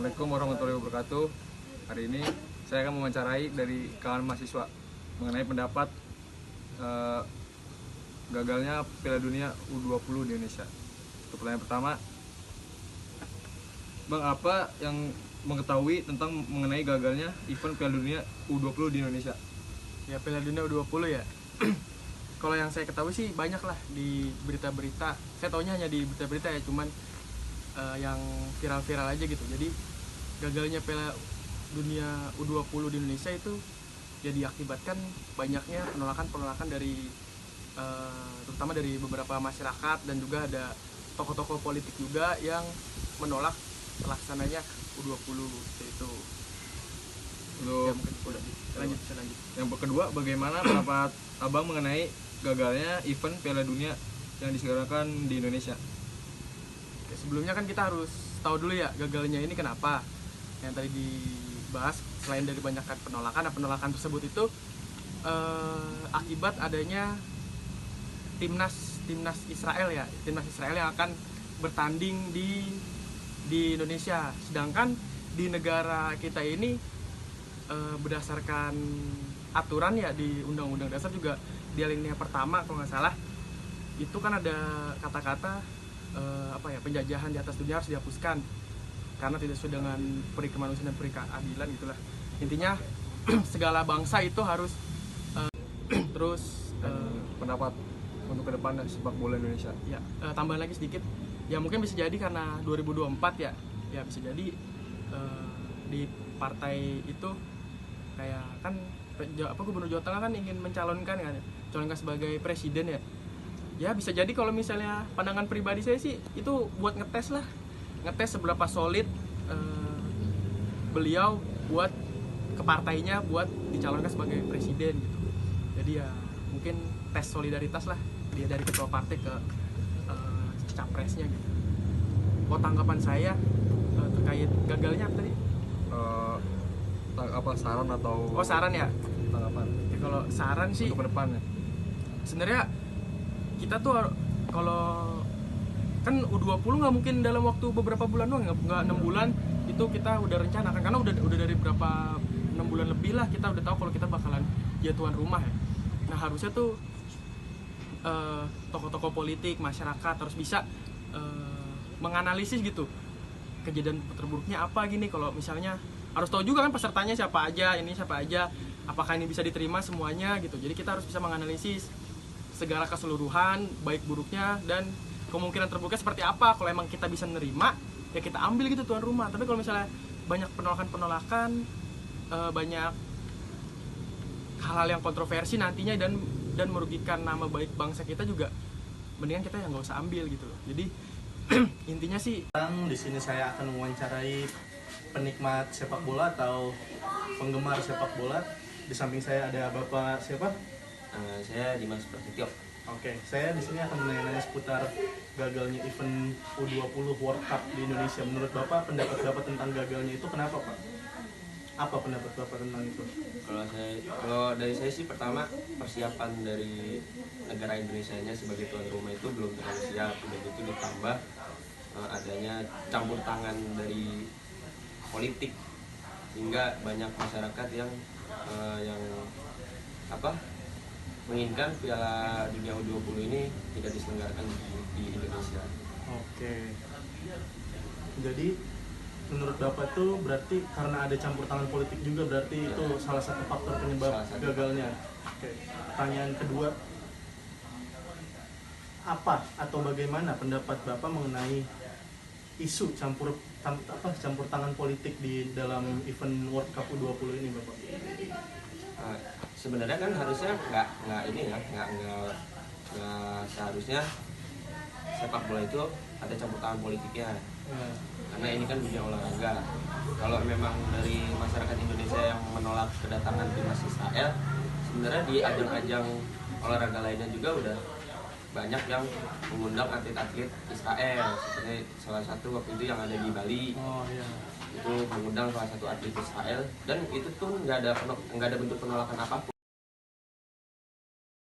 Assalamualaikum warahmatullahi wabarakatuh. Hari ini saya akan mewawancarai dari kalangan mahasiswa mengenai pendapat gagalnya Piala Dunia U20 di Indonesia. Untuk pertanyaan pertama, Bang, apa yang mengetahui tentang mengenai gagalnya event Piala Dunia U20 di Indonesia? Ya, Piala Dunia U20 ya. Kalau yang saya ketahui sih banyak lah di berita-berita. Saya taunya hanya di berita-berita ya, cuman yang viral-viral aja gitu. Jadi gagalnya Piala Dunia U20 di Indonesia itu ya diakibatkan banyaknya penolakan dari terutama dari beberapa masyarakat, dan juga ada tokoh-tokoh politik juga yang menolak pelaksananya U20 itu. Ya, mungkin udah lanjut. Yang kedua, bagaimana pendapat Abang mengenai gagalnya event Piala Dunia yang diselenggarakan di Indonesia? Oke, sebelumnya kan kita harus tahu dulu ya gagalnya ini kenapa. Yang tadi dibahas, selain dari banyakkan penolakan tersebut itu akibat adanya timnas Israel ya, timnas Israel yang akan bertanding di Indonesia. Sedangkan di negara kita ini berdasarkan aturan ya di Undang-Undang Dasar juga di alinea pertama kalau nggak salah itu kan ada kata-kata penjajahan di atas dunia harus dihapuskan karena tidak sesuai dengan peri kemanusiaan dan peri keadilan gitulah. Intinya segala bangsa itu harus terus Pendapat untuk ke depan sepak bola Indonesia. Ya, tambahan lagi sedikit. Ya mungkin bisa jadi karena 2024 ya bisa jadi di partai itu kayak kan Gubernur Jawa Tengah kan ingin mencalonkan sebagai presiden ya. Ya bisa jadi kalau misalnya pandangan pribadi saya sih itu buat ngetes seberapa solid beliau buat ke partainya buat dicalonkan sebagai presiden gitu. Jadi ya mungkin tes solidaritas lah dia dari ketua partai ke capresnya gitu. Tanggapan saya terkait gagalnya apa tadi? Saran atau saran ya? tanggapan Ya, kalau saran sih untuk ke depannya, sebenarnya kita tuh kalau kan U20 nggak mungkin dalam waktu beberapa bulan doang, nggak 6 bulan itu kita udah rencanakan, karena udah dari berapa 6 bulan lebih lah kita udah tahu kalau kita bakalan jadi tuan rumah ya. Nah harusnya tuh tokoh-tokoh politik, masyarakat harus bisa menganalisis gitu kejadian terburuknya apa gini. Kalau misalnya harus tahu juga kan pesertanya siapa aja, apakah ini bisa diterima semuanya gitu. Jadi kita harus bisa menganalisis segala keseluruhan baik buruknya dan kemungkinan terburuknya seperti apa. Kalau emang kita bisa menerima ya kita ambil gitu tuan rumah. Tapi kalau misalnya banyak penolakan banyak hal-hal yang kontroversi nantinya dan merugikan nama baik bangsa kita juga, mendingan kita yang nggak usah ambil gitu loh. Jadi intinya sih di sini saya akan mewawancarai penikmat sepak bola atau penggemar sepak bola. Di samping saya ada Bapak siapa? Saya Dimas Prasetyo. Oke, saya di sini akan menanya seputar gagalnya event U20 World Cup di Indonesia. Menurut Bapak, pendapat Bapak tentang gagalnya itu kenapa, Pak? Apa pendapat Bapak tentang itu? Kalau dari saya sih, pertama persiapan dari negara Indonesia-nya sebagai tuan rumah itu belum terlalu siap. Udah gitu ditambah adanya campur tangan dari politik, hingga banyak masyarakat yang menginginkan Piala Dunia U20 ini tidak diselenggarakan di Indonesia. Oke. Jadi menurut Bapak tuh berarti karena ada campur tangan politik juga, berarti itu salah satu faktor penyebab gagalnya. Oke. Pertanyaan kedua, apa atau bagaimana pendapat Bapak mengenai isu campur tangan politik di dalam event World Cup U20 ini, Bapak? Sebenarnya kan harusnya nggak seharusnya sepak bola itu ada campur tangan politiknya, karena ini kan dunia olahraga. Kalau memang dari masyarakat Indonesia yang menolak kedatangan timnas Israel, sebenarnya di ajang-ajang olahraga lainnya juga udah banyak yang mengundang atlet-atlet Israel. Seperti salah satu waktu itu yang ada di Bali, itu mengundang salah satu atlet Israel, dan itu tuh nggak ada bentuk penolakan apapun.